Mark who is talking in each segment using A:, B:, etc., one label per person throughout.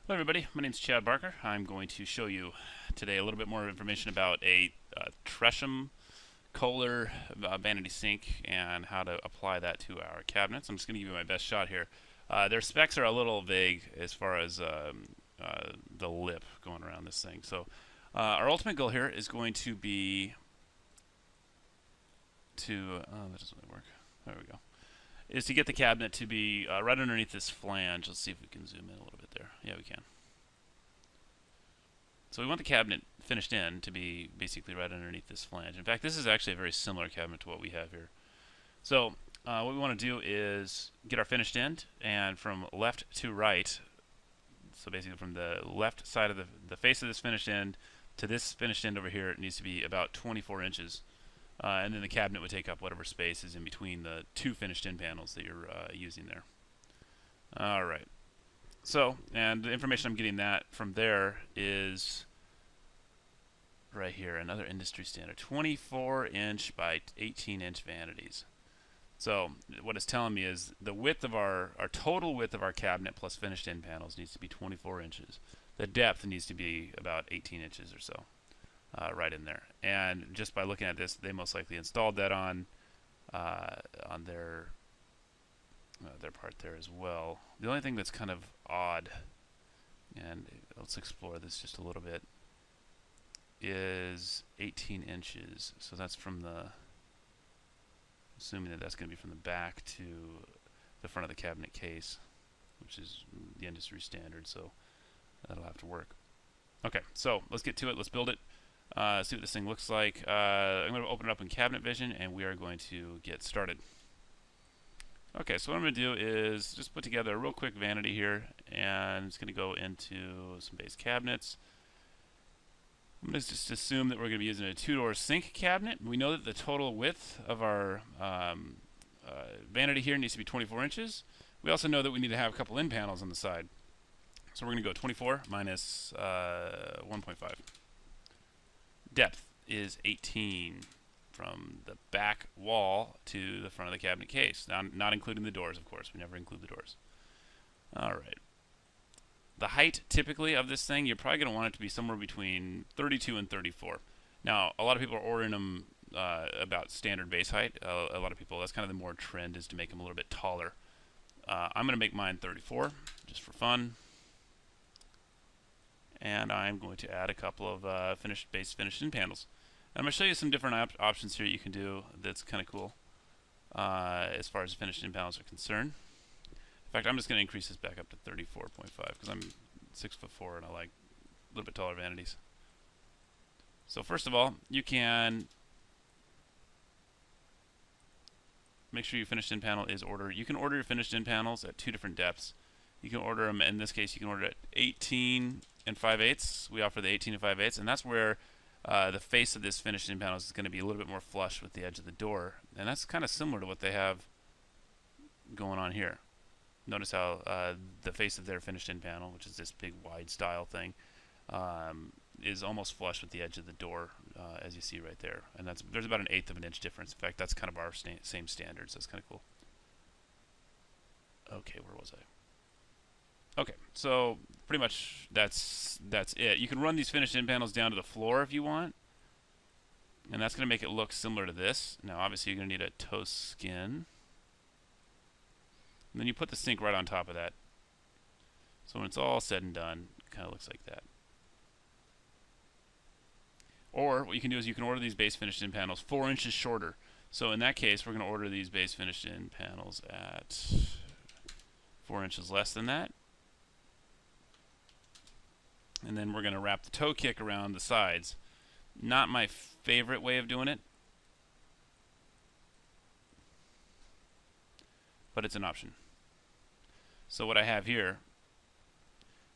A: Hello everybody, my name is Chad Barker. I'm going to show you today a little bit more information about a Tresham Kohler Vanity sink and how to apply that to our cabinets. I'm just going to give you my best shot here. Their specs are a little vague as far as the lip going around this thing. So our ultimate goal here is going to be to, that doesn't really work, there we go, is to get the cabinet to be right underneath this flange. Let's see if we can zoom in a little bit there. Yeah, we can. So we want the cabinet finished in to be basically right underneath this flange. In fact, this is actually a very similar cabinet to what we have here. So what we want to do is get our finished end, and from left to right, so basically from the left side of the face of this finished end to this finished end over here, it needs to be about 24 inches. And then the cabinet would take up whatever space is in between the two finished end panels that you're using there. Alright. So, and the information I'm getting that from there is right here, another industry standard, 24-inch by 18-inch vanities. So what it's telling me is the width of our total width of our cabinet plus finished end panels needs to be 24 inches. The depth needs to be about 18 inches or so, right in there. And just by looking at this, they most likely installed that on their part there as well. The only thing that's kind of odd, and let's explore this just a little bit, is 18 inches. So that's from the, assuming that that's going to be from the back to the front of the cabinet case, which is the industry standard, so that'll have to work. Okay, so let's get to it. Let's build it. See what this thing looks like. I'm going to open it up in Cabinet Vision, and we are going to get started. Okay, so what I'm going to do is just put together a real quick vanity here, and it's going to go into some base cabinets. I'm going to just assume that we're going to be using a two-door sink cabinet. We know that the total width of our vanity here needs to be 24 inches. We also know that we need to have a couple end panels on the side. So we're going to go 24 minus 1.5. Depth is 18 from the back wall to the front of the cabinet case. Now, not including the doors, of course. We never include the doors. All right. The height, typically, of this thing, you're probably going to want it to be somewhere between 32 and 34. Now, a lot of people are ordering them about standard base height. A lot of people, that's kind of the more trend, is to make them a little bit taller. I'm going to make mine 34, just for fun. And I'm going to add a couple of finished in panels. And I'm going to show you some different options here you can do that's kind of cool as far as finished in panels are concerned. In fact, I'm just going to increase this back up to 34.5 because I'm 6'4" and I like a little bit taller vanities. So first of all, you can make sure your finished in panel is ordered. You can order your finished in panels at two different depths. You can order them, in this case, you can order it at 18 and 5/8. We offer the 18 and 5/8, and that's where the face of this finished in panels is going to be a little bit more flush with the edge of the door. And that's kind of similar to what they have going on here. Notice how the face of their finished in panel, which is this big wide style thing, is almost flush with the edge of the door, as you see right there. And there's about 1/8 of an inch difference. In fact, that's kind of our same standards. That's kind of cool. Okay, where was I? Okay, so pretty much that's it. You can run these finished in panels down to the floor if you want, and that's going to make it look similar to this. Now, obviously, you're going to need a toe skin. And then you put the sink right on top of that. So when it's all said and done, it kind of looks like that. Or what you can do is you can order these base finished in panels 4 inches shorter. So in that case, we're going to order these base finished in panels at 4 inches less than that. And then we're going to wrap the toe kick around the sides. Not my favorite way of doing it, but it's an option. So what I have here,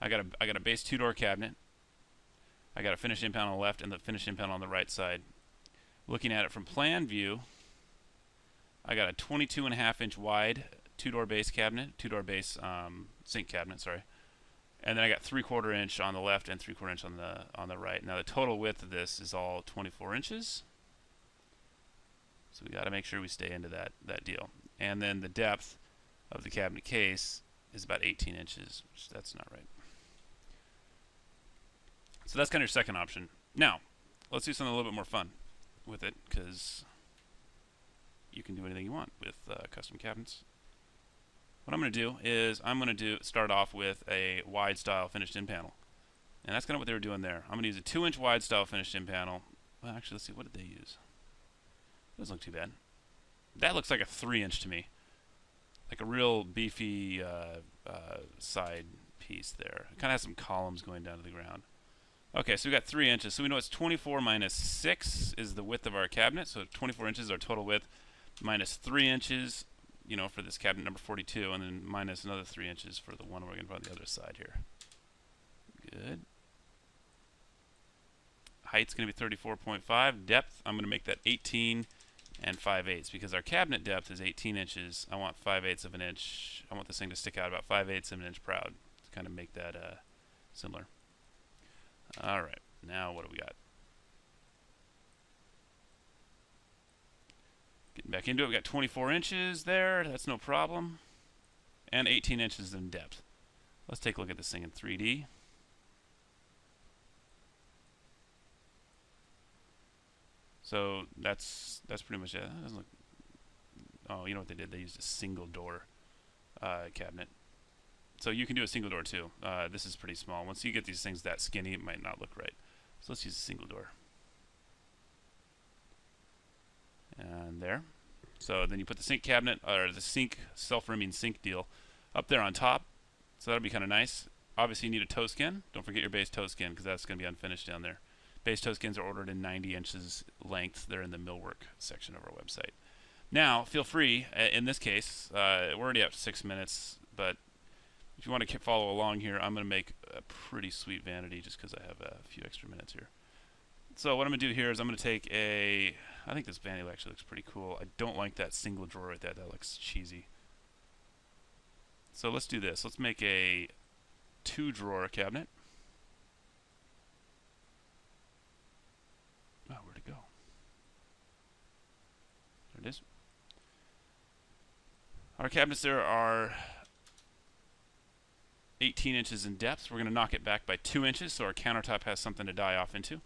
A: I got a base two-door cabinet. I got a finished in panel on the left and the finished in panel on the right side. Looking at it from plan view, I got a 22.5-inch wide two-door base cabinet, two-door base sink cabinet, sorry. And then I got 3/4 inch on the left and 3/4 inch on the right. Now the total width of this is all 24 inches. So we got to make sure we stay into that deal. And then the depth of the cabinet case is about 18 inches, which that's not right. So that's kind of your second option. Now, let's do something a little bit more fun with it, because you can do anything you want with custom cabinets. What I'm going to do is I'm going to start off with a wide style finished in panel. And that's kind of what they were doing there. I'm going to use a 2-inch wide style finished in panel. Well, actually, let's see. What did they use? Doesn't look too bad. That looks like a 3-inch to me. Like a real beefy side piece there. It kind of has some columns going down to the ground. Okay, so we got 3 inches. So we know it's 24 minus 6 is the width of our cabinet. So 24 inches is our total width, minus 3 inches, you know, for this cabinet number 42, and then minus another 3 inches for the one we're going to put on the other side here. Good. Height's going to be 34.5. Depth, I'm going to make that 18 and 5/8 because our cabinet depth is 18 inches. I want 5/8 of an inch. I want this thing to stick out about 5/8 of an inch proud to kind of make that similar. All right, now what do we got? Getting back into it, we got 24 inches there. That's no problem. And 18 inches in depth. Let's take a look at this thing in 3D. So that's pretty much it. That doesn't look. Oh, you know what they did? They used a single door cabinet. So you can do a single door too. This is pretty small. Once you get these things that skinny, it might not look right. So let's use a single door. And there. So then you put the sink cabinet, or the sink, self-rimming sink deal, up there on top. So that'll be kind of nice. Obviously you need a toe skin. Don't forget your base toe skin, because that's going to be unfinished down there. Base toe skins are ordered in 90 inches length. They're in the millwork section of our website. Now, feel free, in this case, we're already up to 6 minutes, but if you want to follow along here, I'm going to make a pretty sweet vanity just because I have a few extra minutes here. So what I'm going to do here is I'm going to take a, I think this vanity actually looks pretty cool. I don't like that single drawer right there. That looks cheesy. So let's do this. Let's make a 2-drawer cabinet. Oh, where'd it go? There it is. Our cabinets there are 18 inches in depth. We're going to knock it back by 2 inches so our countertop has something to die off into.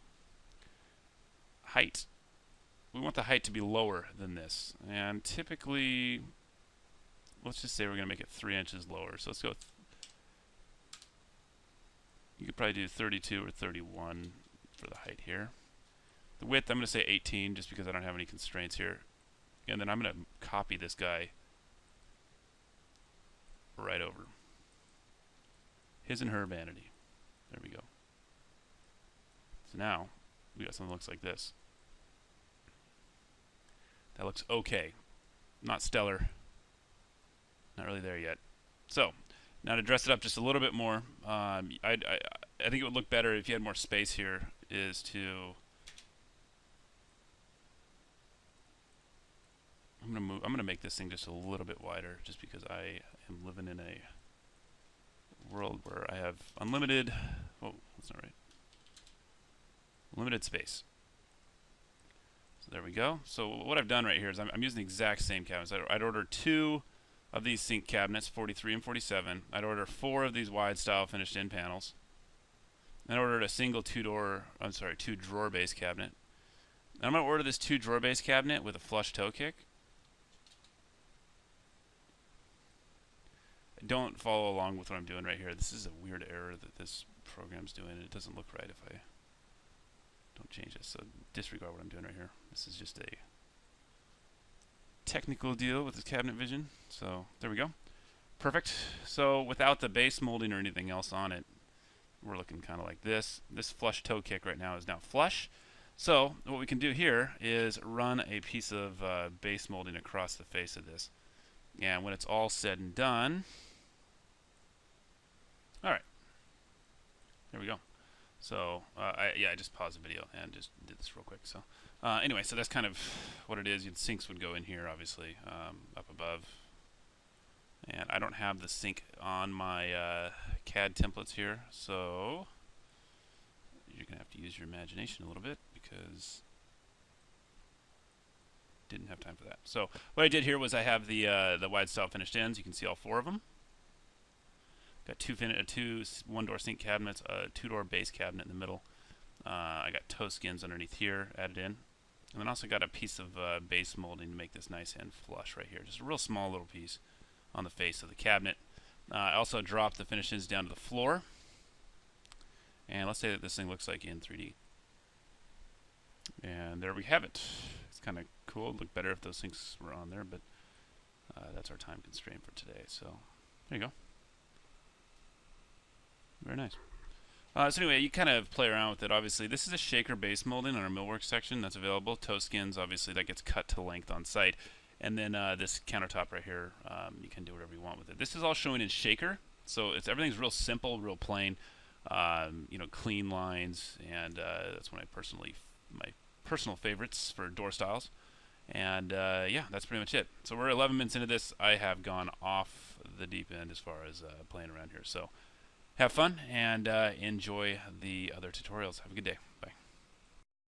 A: Height. We want the height to be lower than this. And typically, let's just say we're going to make it 3 inches lower. So let's go with, you could probably do 32 or 31 for the height here. The width, I'm going to say 18 just because I don't have any constraints here. And then I'm going to copy this guy right over. His and her vanity. There we go. So now we got something that looks like this. That looks okay. Not stellar. Not really there yet. So now to dress it up just a little bit more, I think it would look better if you had more space here, is to I'm gonna make this thing just a little bit wider just because I am living in a world where I have unlimited, oh, that's not right, limited space. So there we go. So what I've done right here is I'm using the exact same cabinets. I'd order 2 of these sink cabinets, 43 and 47. I'd order 4 of these wide style finished in panels. I ordered a single 2-drawer base cabinet. And I'm going to order this 2-drawer base cabinet with a flush toe kick. Don't follow along with what I'm doing right here. This is a weird error that this program's doing, and it doesn't look right if I don't change this. So disregard what I'm doing right here. This is just a technical deal with this cabinet vision. So there we go. Perfect. So without the base molding or anything else on it, we're looking kind of like this. This flush toe kick right now is now flush. So what we can do here is run a piece of base molding across the face of this. And when it's all said and done, all right, there we go. So I just paused the video and just did this real quick. So anyway, so that's kind of what it is. The sinks would go in here, obviously, up above. And I don't have the sink on my CAD templates here, so you're going to have to use your imagination a little bit because didn't have time for that. So what I did here was I have the wide style finished ends. You can see all 4 of them. Got 2 1-door sink cabinets, a 2-door base cabinet in the middle. I got toe skins underneath here added in. And then also got a piece of base molding to make this nice and flush right here. Just a real small little piece on the face of the cabinet. I also dropped the finishes down to the floor. And let's say that this thing looks like in 3D. And there we have it. It's kind of cool. It'd look better if those things were on there, but that's our time constraint for today. So there you go. Very nice. So anyway, you kind of play around with it. Obviously, this is a shaker base molding on our millwork section that's available. Toe skins, obviously, that gets cut to length on site. And then this countertop right here, you can do whatever you want with it. This is all showing in shaker, so everything's real simple, real plain. You know, clean lines, and that's one of my personal favorites for door styles. And yeah, that's pretty much it. So we're 11 minutes into this. I have gone off the deep end as far as playing around here. So have fun and enjoy the other tutorials. Have a good day.